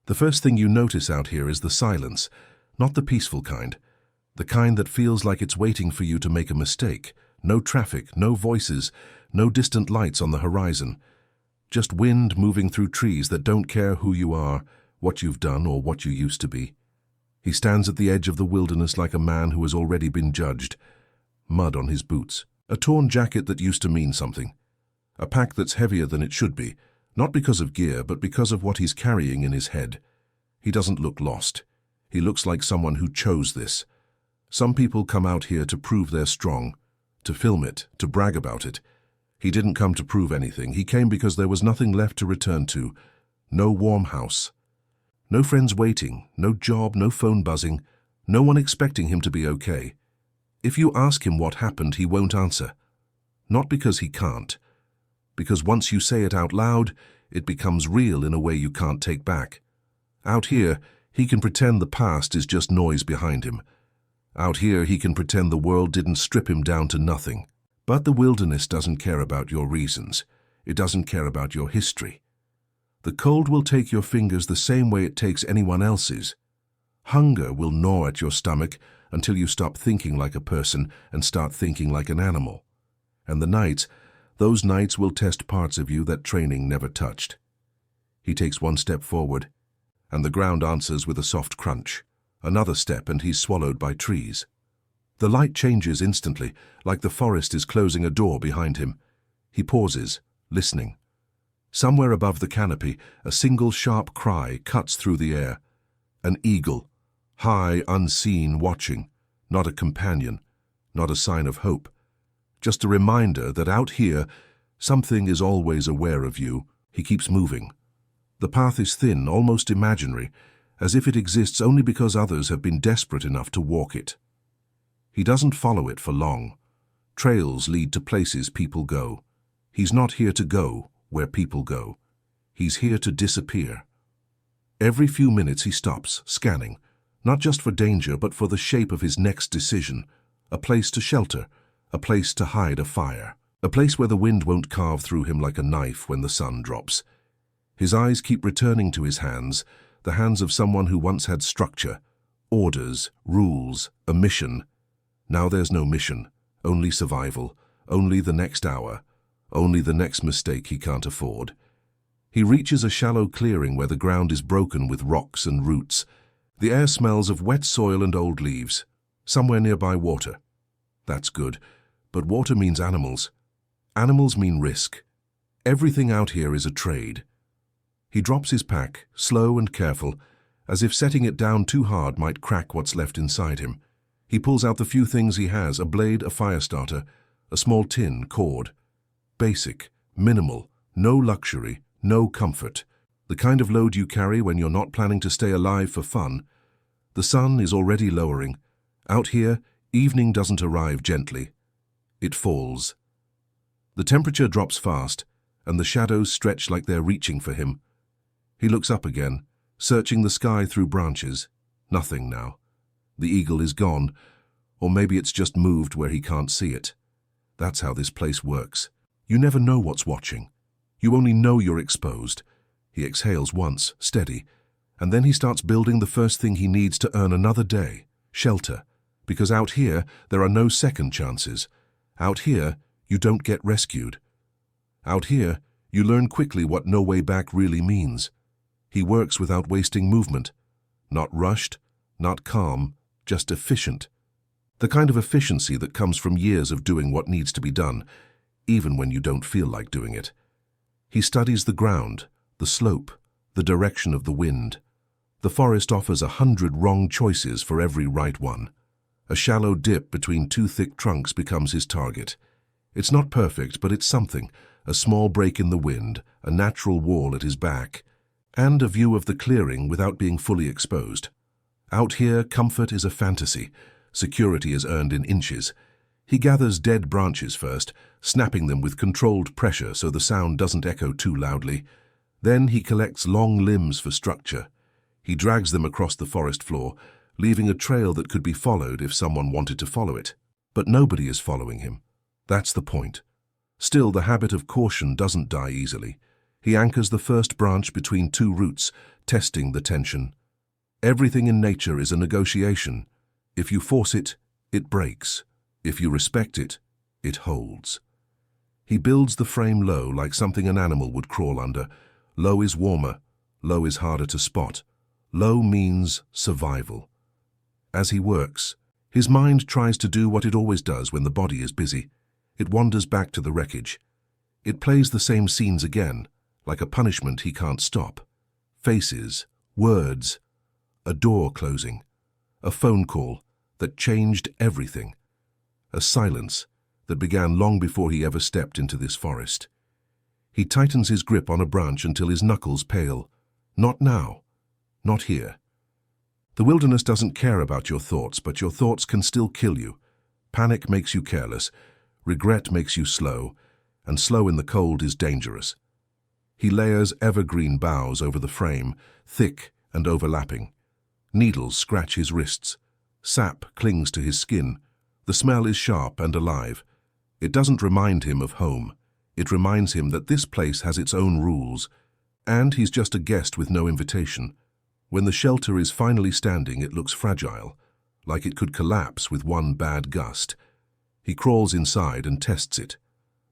The first thing you notice out here is the silence, not the peaceful kind. The kind that feels like it's waiting for you to make a mistake. No traffic, no voices, no distant lights on the horizon. Just wind moving through trees that don't care who you are, what you've done, or what you used to be. He stands at the edge of the wilderness like a man who has already been judged. Mud on his boots. A torn jacket that used to mean something. A pack that's heavier than it should be, not because of gear, but because of what he's carrying in his head. He doesn't look lost. He looks like someone who chose this. Some people come out here to prove they're strong, to film it, to brag about it. He didn't come to prove anything. He came because there was nothing left to return to. No warm house. No friends waiting, no job, no phone buzzing, no one expecting him to be okay. If you ask him what happened, he won't answer. Not because he can't. Because once you say it out loud, it becomes real in a way you can't take back. Out here, he can pretend the past is just noise behind him. Out here, he can pretend the world didn't strip him down to nothing. But the wilderness doesn't care about your reasons. It doesn't care about your history. The cold will take your fingers the same way it takes anyone else's. Hunger will gnaw at your stomach until you stop thinking like a person and start thinking like an animal. And the nights, those nights will test parts of you that training never touched. He takes one step forward, and the ground answers with a soft crunch. Another step, and he's swallowed by trees. The light changes instantly, like the forest is closing a door behind him. He pauses, listening. Somewhere above the canopy, a single sharp cry cuts through the air. An eagle, high, unseen, watching. Not a companion, not a sign of hope. Just a reminder that out here, something is always aware of you. He keeps moving. The path is thin, almost imaginary, as if it exists only because others have been desperate enough to walk it. He doesn't follow it for long. Trails lead to places people go. He's not here to go where people go. He's here to disappear. Every few minutes he stops, scanning, not just for danger, but for the shape of his next decision. A place to shelter, a place to hide a fire, a place where the wind won't carve through him like a knife when the sun drops. His eyes keep returning to his hands, the hands of someone who once had structure, orders, rules, a mission. Now there's no mission, only survival, only the next hour, only the next mistake he can't afford. He reaches a shallow clearing where the ground is broken with rocks and roots. The air smells of wet soil and old leaves. Somewhere nearby water. That's good, but water means animals. Animals mean risk. Everything out here is a trade. He drops his pack, slow and careful, as if setting it down too hard might crack what's left inside him. He pulls out the few things he has, a blade, a fire starter, a small tin, cord. Basic, minimal, no luxury, no comfort. The kind of load you carry when you're not planning to stay alive for fun. The sun is already lowering. Out here, evening doesn't arrive gently. It falls. The temperature drops fast, and the shadows stretch like they're reaching for him. He looks up again, searching the sky through branches. Nothing now. The eagle is gone, or maybe it's just moved where he can't see it. That's how this place works. You never know what's watching. You only know you're exposed. He exhales once, steady, and then he starts building the first thing he needs to earn another day, shelter. Because out here, there are no second chances. Out here, you don't get rescued. Out here, you learn quickly what no way back really means. He works without wasting movement. Not rushed, not calm, just efficient. The kind of efficiency that comes from years of doing what needs to be done, even when you don't feel like doing it. He studies the ground, the slope, the direction of the wind. The forest offers 100 wrong choices for every right one. A shallow dip between two thick trunks becomes his target. It's not perfect, but it's something. A small break in the wind, a natural wall at his back, and a view of the clearing without being fully exposed. Out here, comfort is a fantasy. Security is earned in inches. He gathers dead branches first, snapping them with controlled pressure so the sound doesn't echo too loudly. Then he collects long limbs for structure. He drags them across the forest floor, leaving a trail that could be followed if someone wanted to follow it. But nobody is following him. That's the point. Still, the habit of caution doesn't die easily. He anchors the first branch between two roots, testing the tension. Everything in nature is a negotiation. If you force it, it breaks. If you respect it, it holds. He builds the frame low, like something an animal would crawl under. Low is warmer, low is harder to spot. Low means survival. As he works, his mind tries to do what it always does when the body is busy. It wanders back to the wreckage. It plays the same scenes again, like a punishment he can't stop. Faces, words, a door closing, a phone call that changed everything, a silence that began long before he ever stepped into this forest. He tightens his grip on a branch until his knuckles pale. Not now, not here. The wilderness doesn't care about your thoughts, but your thoughts can still kill you. Panic makes you careless, regret makes you slow, and slow in the cold is dangerous. He layers evergreen boughs over the frame, thick and overlapping. Needles scratch his wrists. Sap clings to his skin. The smell is sharp and alive. It doesn't remind him of home. It reminds him that this place has its own rules, and he's just a guest with no invitation. When the shelter is finally standing, it looks fragile, like it could collapse with one bad gust. He crawls inside and tests it.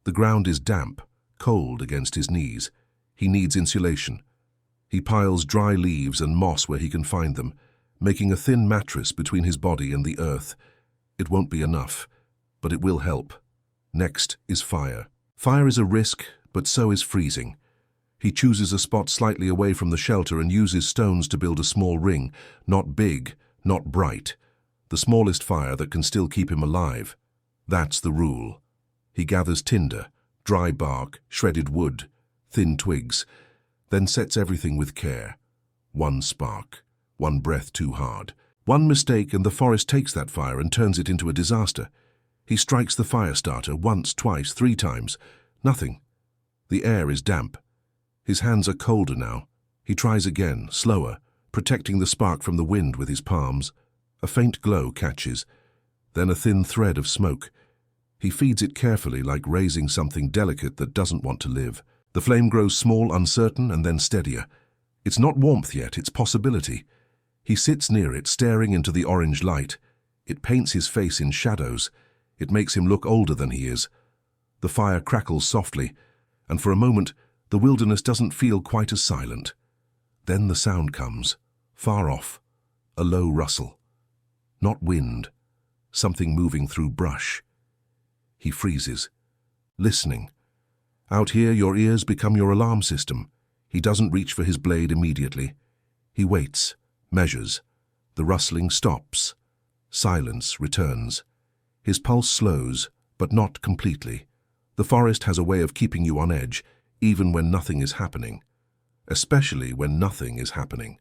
The ground is damp, cold against his knees. He needs insulation. He piles dry leaves and moss where he can find them, making a thin mattress between his body and the earth. It won't be enough, but it will help. Next is fire. Fire is a risk, but so is freezing. He chooses a spot slightly away from the shelter and uses stones to build a small ring, not big, not bright. The smallest fire that can still keep him alive. That's the rule. He gathers tinder, dry bark, shredded wood, thin twigs, then sets everything with care. One spark, one breath too hard. One mistake and the forest takes that fire and turns it into a disaster. He strikes the fire starter once, twice, 3 times. Nothing. The air is damp. His hands are colder now. He tries again, slower, protecting the spark from the wind with his palms. A faint glow catches, then a thin thread of smoke. He feeds it carefully, like raising something delicate that doesn't want to live. The flame grows small, uncertain, and then steadier. It's not warmth yet, it's possibility. He sits near it, staring into the orange light. It paints his face in shadows. It makes him look older than he is. The fire crackles softly, and for a moment, the wilderness doesn't feel quite as silent. Then the sound comes, far off, a low rustle. Not wind, something moving through brush. He freezes, listening. Out here, your ears become your alarm system. He doesn't reach for his blade immediately. He waits, measures. The rustling stops. Silence returns. His pulse slows, but not completely. The forest has a way of keeping you on edge, even when nothing is happening. Especially when nothing is happening.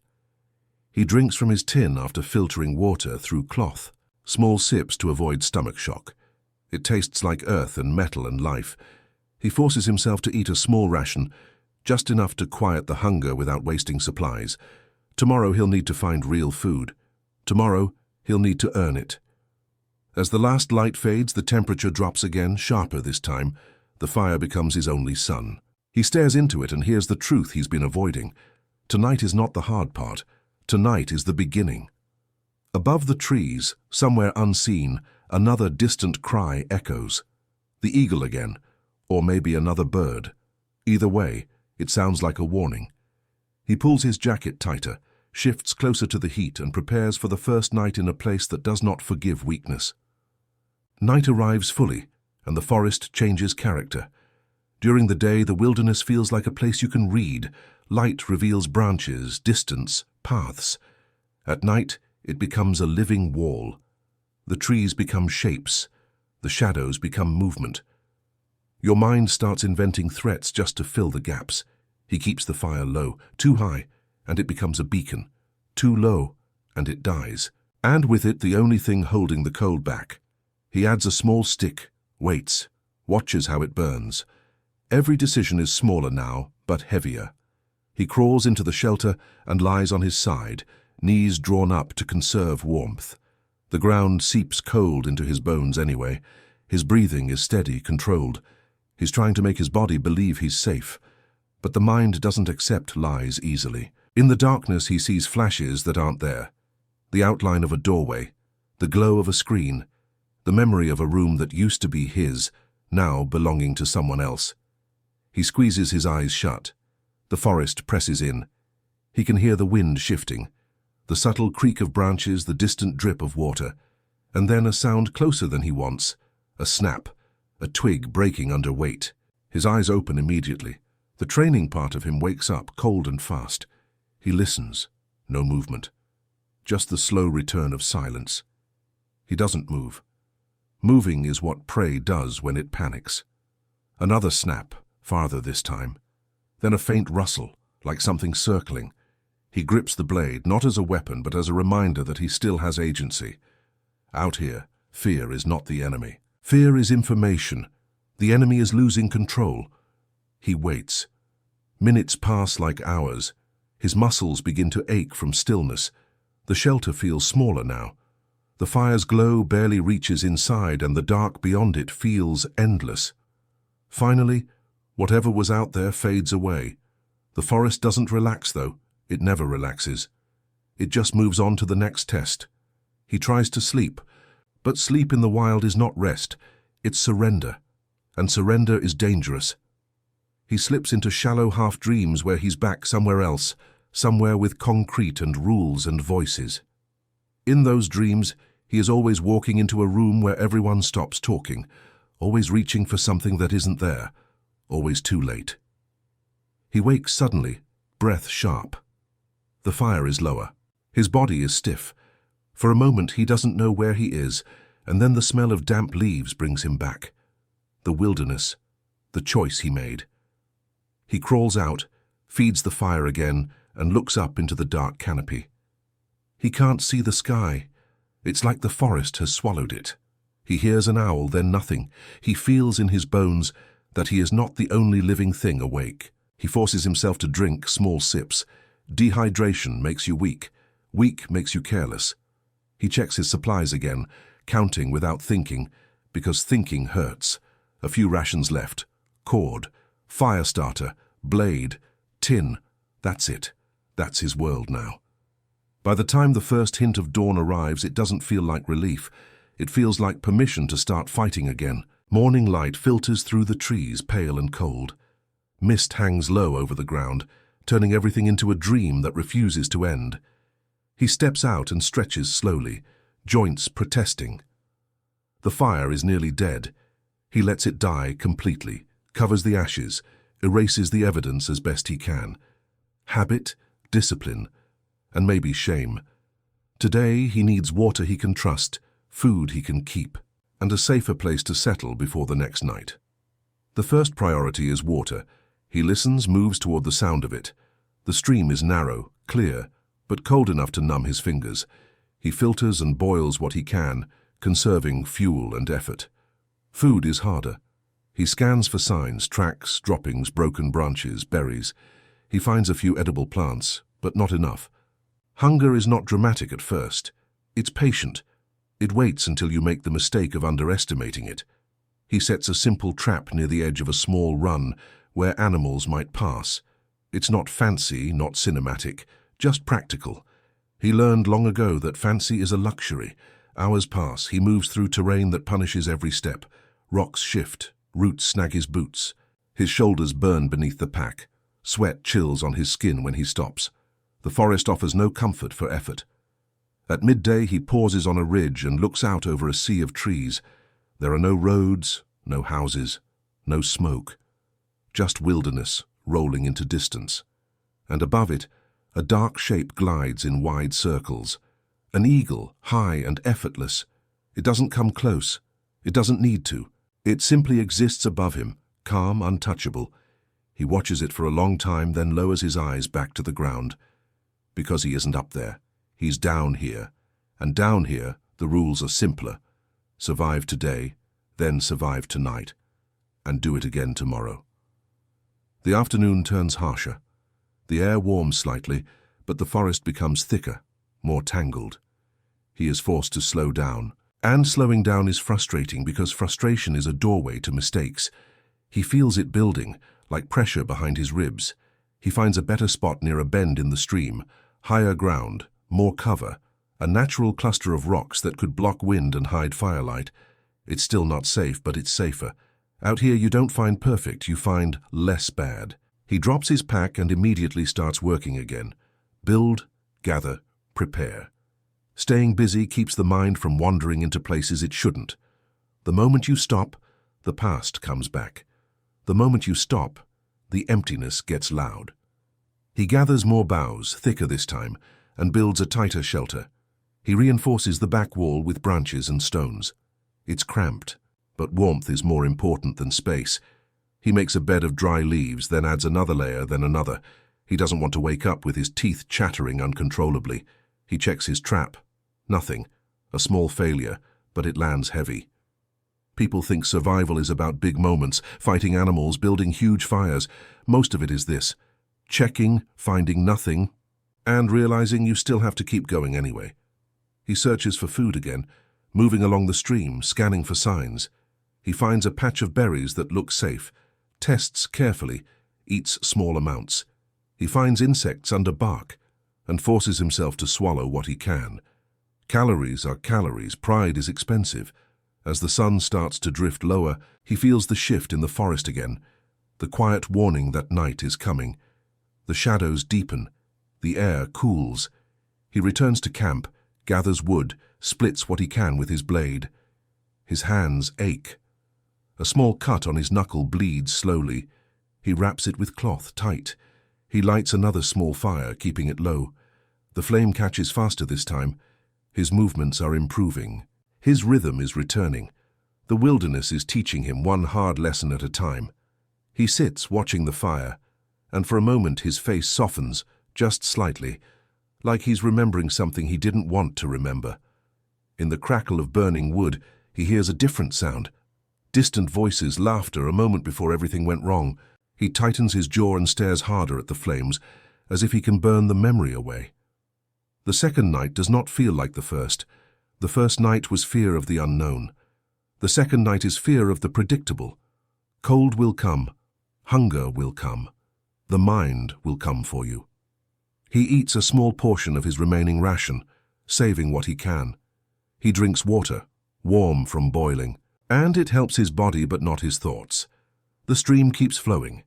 He drinks from his tin after filtering water through cloth, small sips to avoid stomach shock. It tastes like earth and metal and life. He forces himself to eat a small ration, just enough to quiet the hunger without wasting supplies. Tomorrow he'll need to find real food. Tomorrow he'll need to earn it. As the last light fades, the temperature drops again, sharper this time. The fire becomes his only sun. He stares into it and hears the truth he's been avoiding. Tonight is not the hard part. Tonight is the beginning. Above the trees, somewhere unseen, another distant cry echoes. The eagle again, or maybe another bird. Either way, it sounds like a warning. He pulls his jacket tighter, shifts closer to the heat, and prepares for the first night in a place that does not forgive weakness. Night arrives fully, and the forest changes character. During the day, the wilderness feels like a place you can read. Light reveals branches, distance, paths. At night, it becomes a living wall. The trees become shapes. The shadows become movement. Your mind starts inventing threats just to fill the gaps. He keeps the fire low, too high, and it becomes a beacon. Too low, and it dies. And with it, the only thing holding the cold back. He adds a small stick, waits, watches how it burns. Every decision is smaller now, but heavier. He crawls into the shelter and lies on his side, knees drawn up to conserve warmth. The ground seeps cold into his bones anyway. His breathing is steady, controlled. He's trying to make his body believe he's safe. But the mind doesn't accept lies easily. In the darkness, he sees flashes that aren't there. The outline of a doorway, the glow of a screen, the memory of a room that used to be his, now belonging to someone else. He squeezes his eyes shut. The forest presses in. He can hear the wind shifting, the subtle creak of branches, the distant drip of water, and then a sound closer than he wants, a snap, a twig breaking under weight. His eyes open immediately. The training part of him wakes up, cold and fast. He listens. No movement. Just the slow return of silence. He doesn't move. Moving is what prey does when it panics. Another snap, farther this time. Then a faint rustle, like something circling. He grips the blade, not as a weapon, but as a reminder that he still has agency. Out here, fear is not the enemy. Fear is information. The enemy is losing control. He waits. Minutes pass like hours. His muscles begin to ache from stillness. The shelter feels smaller now. The fire's glow barely reaches inside, and the dark beyond it feels endless. Finally, whatever was out there fades away. The forest doesn't relax, though. It never relaxes. It just moves on to the next test. He tries to sleep, but sleep in the wild is not rest. It's surrender, and surrender is dangerous. He slips into shallow half-dreams where he's back somewhere else, somewhere with concrete and rules and voices. In those dreams, he is always walking into a room where everyone stops talking, always reaching for something that isn't there, always too late. He wakes suddenly, breath sharp. The fire is lower. His body is stiff. For a moment he doesn't know where he is, and then the smell of damp leaves brings him back. The wilderness, the choice he made. He crawls out, feeds the fire again, and looks up into the dark canopy. He can't see the sky. It's like the forest has swallowed it. He hears an owl, then nothing. He feels in his bones that he is not the only living thing awake. He forces himself to drink small sips. Dehydration makes you weak. Weak makes you careless. He checks his supplies again, counting without thinking, because thinking hurts. A few rations left. Cord, fire starter, blade, tin. That's it. That's his world now. By the time the first hint of dawn arrives, it doesn't feel like relief. It feels like permission to start fighting again. Morning light filters through the trees, pale and cold. Mist hangs low over the ground, turning everything into a dream that refuses to end. He steps out and stretches slowly, joints protesting. The fire is nearly dead. He lets it die completely, covers the ashes, erases the evidence as best he can. Habit, discipline, and maybe shame. Today he needs water he can trust, food he can keep, and a safer place to settle before the next night. The first priority is water. He listens, moves toward the sound of it. The stream is narrow, clear, but cold enough to numb his fingers. He filters and boils what he can, conserving fuel and effort. Food is harder. He scans for signs, tracks, droppings, broken branches, berries. He finds a few edible plants, but not enough. Hunger is not dramatic at first. It's patient. It waits until you make the mistake of underestimating it. He sets a simple trap near the edge of a small run where animals might pass. It's not fancy, not cinematic, just practical. He learned long ago that fancy is a luxury. Hours pass. He moves through terrain that punishes every step. Rocks shift. Roots snag his boots. His shoulders burn beneath the pack. Sweat chills on his skin when he stops. The forest offers no comfort for effort. At midday, he pauses on a ridge and looks out over a sea of trees. There are no roads, no houses, no smoke. Just wilderness rolling into distance. And above it, a dark shape glides in wide circles. An eagle, high and effortless. It doesn't come close. It doesn't need to. It simply exists above him, calm, untouchable. He watches it for a long time, then lowers his eyes back to the ground. Because he isn't up there. He's down here. And down here, the rules are simpler. Survive today, then survive tonight, and do it again tomorrow. The afternoon turns harsher. The air warms slightly, but the forest becomes thicker, more tangled. He is forced to slow down. And slowing down is frustrating because frustration is a doorway to mistakes. He feels it building, like pressure behind his ribs. He finds a better spot near a bend in the stream, higher ground, more cover, a natural cluster of rocks that could block wind and hide firelight. It's still not safe, but it's safer. Out here you don't find perfect, you find less bad. He drops his pack and immediately starts working again. Build, gather, prepare. Staying busy keeps the mind from wandering into places it shouldn't. The moment you stop, the past comes back. The moment you stop, the emptiness gets loud. He gathers more boughs, thicker this time, and builds a tighter shelter. He reinforces the back wall with branches and stones. It's cramped, but warmth is more important than space. He makes a bed of dry leaves, then adds another layer, then another. He doesn't want to wake up with his teeth chattering uncontrollably. He checks his trap. Nothing. A small failure, but it lands heavy. People think survival is about big moments, fighting animals, building huge fires. Most of it is this: checking, finding nothing, and realizing you still have to keep going anyway. He searches for food again, moving along the stream, scanning for signs. He finds a patch of berries that look safe, tests carefully, eats small amounts. He finds insects under bark and forces himself to swallow what he can. Calories are calories, pride is expensive. As the sun starts to drift lower, he feels the shift in the forest again, the quiet warning that night is coming. The shadows deepen, the air cools. He returns to camp, gathers wood, splits what he can with his blade. His hands ache. A small cut on his knuckle bleeds slowly. He wraps it with cloth tight. He lights another small fire, keeping it low. The flame catches faster this time. His movements are improving. His rhythm is returning. The wilderness is teaching him one hard lesson at a time. He sits watching the fire, and for a moment his face softens, just slightly, like he's remembering something he didn't want to remember. In the crackle of burning wood, he hears a different sound. Distant voices, laughter, a moment before everything went wrong. He tightens his jaw and stares harder at the flames, as if he can burn the memory away. The second night does not feel like the first. The first night was fear of the unknown. The second night is fear of the predictable. Cold will come. Hunger will come. The mind will come for you. He eats a small portion of his remaining ration, saving what he can. He drinks water, warm from boiling, and it helps his body but not his thoughts. The stream keeps flowing.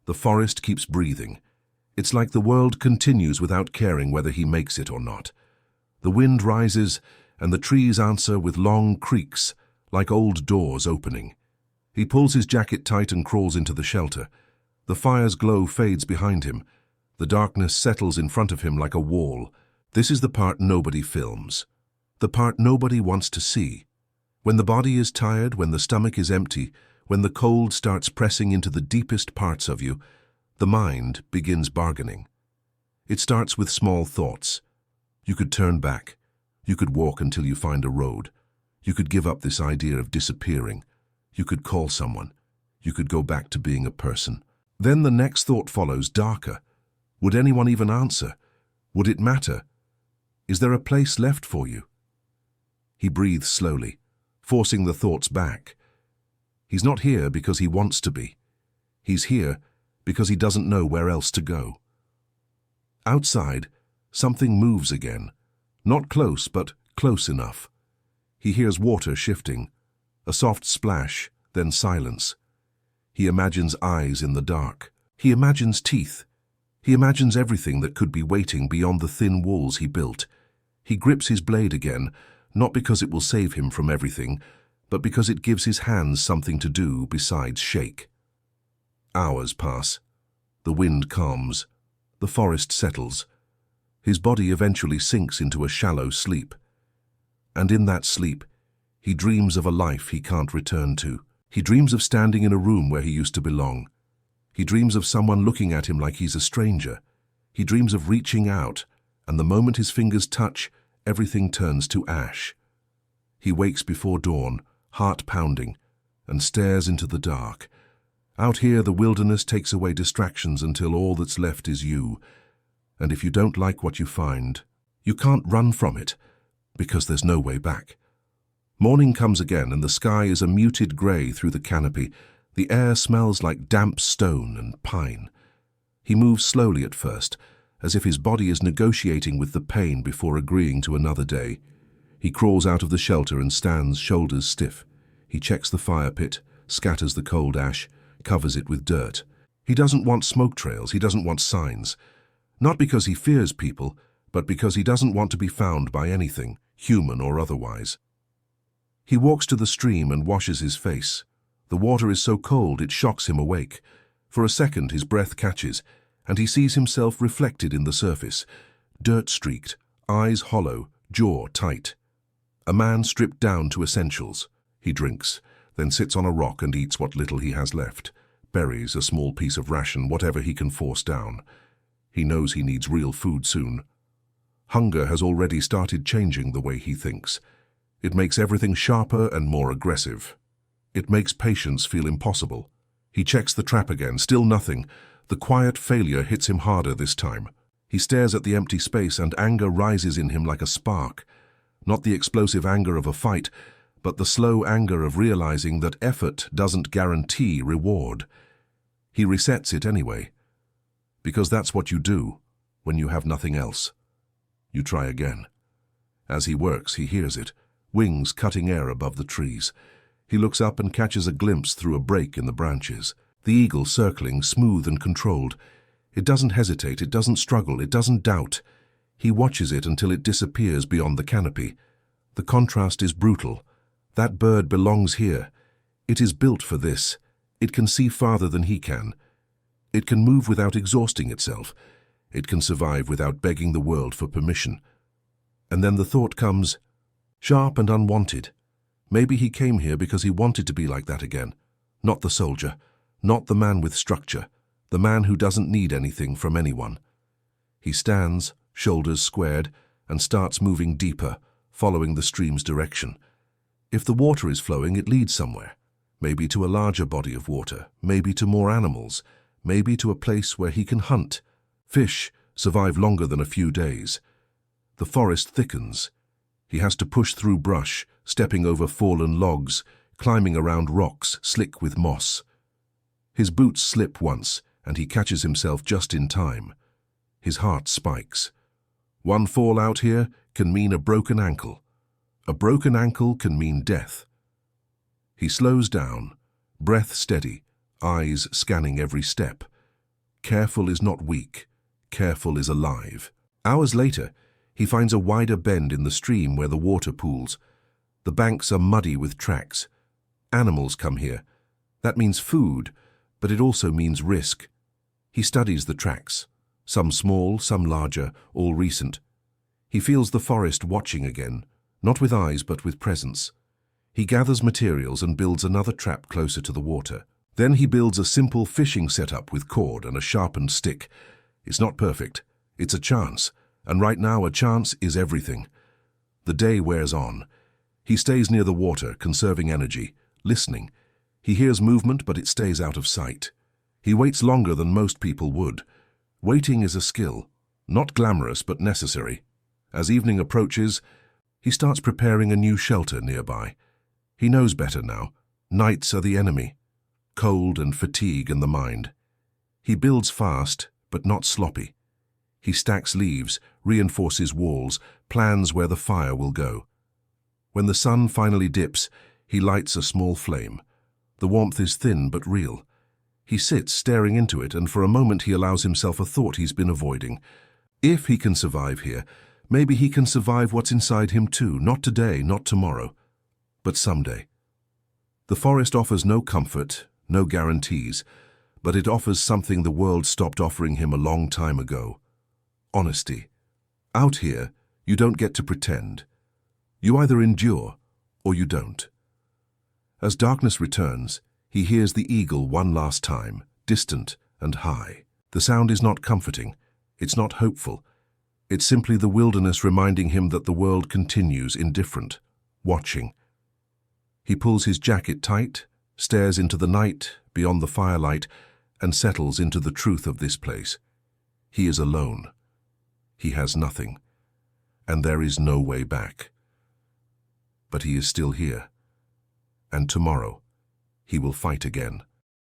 The forest keeps breathing. It's like the world continues without caring whether he makes it or not. The wind rises, and the trees answer with long creaks, like old doors opening. He pulls his jacket tight and crawls into the shelter. The fire's glow fades behind him. The darkness settles in front of him like a wall. This is the part nobody films. The part nobody wants to see. When the body is tired, when the stomach is empty, when the cold starts pressing into the deepest parts of you, the mind begins bargaining. It starts with small thoughts. You could turn back. You could walk until you find a road. You could give up this idea of disappearing. You could call someone. You could go back to being a person. Then the next thought follows, darker. Would anyone even answer? Would it matter? Is there a place left for you? He breathes slowly, forcing the thoughts back. He's not here because he wants to be. He's here because he doesn't know where else to go. Outside, something moves again. Not close, but close enough. He hears water shifting, a soft splash, then silence. He imagines eyes in the dark. He imagines teeth. He imagines everything that could be waiting beyond the thin walls he built. He grips his blade again, not because it will save him from everything, but because it gives his hands something to do besides shake. Hours pass. The wind calms. The forest settles. His body eventually sinks into a shallow sleep. And in that sleep, he dreams of a life he can't return to. He dreams of standing in a room where he used to belong. He dreams of someone looking at him like he's a stranger. He dreams of reaching out, and the moment his fingers touch, everything turns to ash. He wakes before dawn, heart pounding, and stares into the dark. Out here, the wilderness takes away distractions until all that's left is you. And if you don't like what you find, you can't run from it, because there's no way back. Morning comes again, and the sky is a muted grey through the canopy. The air smells like damp stone and pine. He moves slowly at first, as if his body is negotiating with the pain before agreeing to another day. He crawls out of the shelter and stands, shoulders stiff. He checks the fire pit, scatters the cold ash, covers it with dirt. He doesn't want smoke trails, he doesn't want signs. Not because he fears people, but because he doesn't want to be found by anything, human or otherwise. He walks to the stream and washes his face. The water is so cold it shocks him awake. For a second his breath catches, and he sees himself reflected in the surface, dirt-streaked, eyes hollow, jaw tight. A man stripped down to essentials. He drinks, then sits on a rock and eats what little he has left. Berries, a small piece of ration, whatever he can force down. He knows he needs real food soon. Hunger has already started changing the way he thinks. It makes everything sharper and more aggressive. It makes patience feel impossible. He checks the trap again, still nothing. The quiet failure hits him harder this time. He stares at the empty space and anger rises in him like a spark. Not the explosive anger of a fight, but the slow anger of realizing that effort doesn't guarantee reward. He resets it anyway. Because that's what you do when you have nothing else. You try again. As he works, he hears it, wings cutting air above the trees. He looks up and catches a glimpse through a break in the branches. The eagle circling, smooth and controlled. It doesn't hesitate, it doesn't struggle, it doesn't doubt. He watches it until it disappears beyond the canopy. The contrast is brutal. That bird belongs here. It is built for this. It can see farther than he can. It can move without exhausting itself. It can survive without begging the world for permission. And then the thought comes, sharp and unwanted. Maybe he came here because he wanted to be like that again. Not the soldier, not the man with structure, the man who doesn't need anything from anyone. He stands, shoulders squared, and starts moving deeper, following the stream's direction. If the water is flowing, it leads somewhere. Maybe to a larger body of water, maybe to more animals, maybe to a place where he can hunt. Fish survive longer than a few days. The forest thickens. He has to push through brush, stepping over fallen logs, climbing around rocks slick with moss. His boots slip once, and he catches himself just in time. His heart spikes. One fall out here can mean a broken ankle. A broken ankle can mean death. He slows down, breath steady, eyes scanning every step. Careful is not weak. Careful is alive. Hours later, he finds a wider bend in the stream where the water pools. The banks are muddy with tracks. Animals come here. That means food, but it also means risk. He studies the tracks. Some small, some larger, all recent. He feels the forest watching again, not with eyes but with presence. He gathers materials and builds another trap closer to the water. Then he builds a simple fishing setup with cord and a sharpened stick. It's not perfect. It's a chance. And right now a chance is everything. The day wears on. He stays near the water, conserving energy, listening. He hears movement, but it stays out of sight. He waits longer than most people would. Waiting is a skill, not glamorous but necessary. As evening approaches, he starts preparing a new shelter nearby. He knows better now. Nights are the enemy. Cold and fatigue in the mind. He builds fast, but not sloppy. He stacks leaves, reinforces walls, plans where the fire will go. When the sun finally dips, he lights a small flame. The warmth is thin but real. He sits staring into it, and for a moment he allows himself a thought he's been avoiding. If he can survive here, maybe he can survive what's inside him too, not today, not tomorrow, but someday. The forest offers no comfort, no guarantees, but it offers something the world stopped offering him a long time ago. Honesty. Out here, you don't get to pretend. You either endure or you don't. As darkness returns, he hears the eagle one last time, distant and high. The sound is not comforting. It's not hopeful. It's simply the wilderness reminding him that the world continues indifferent, watching. He pulls his jacket tight, stares into the night, beyond the firelight, and settles into the truth of this place. He is alone. He has nothing, and there is no way back. But he is still here, and tomorrow he will fight again.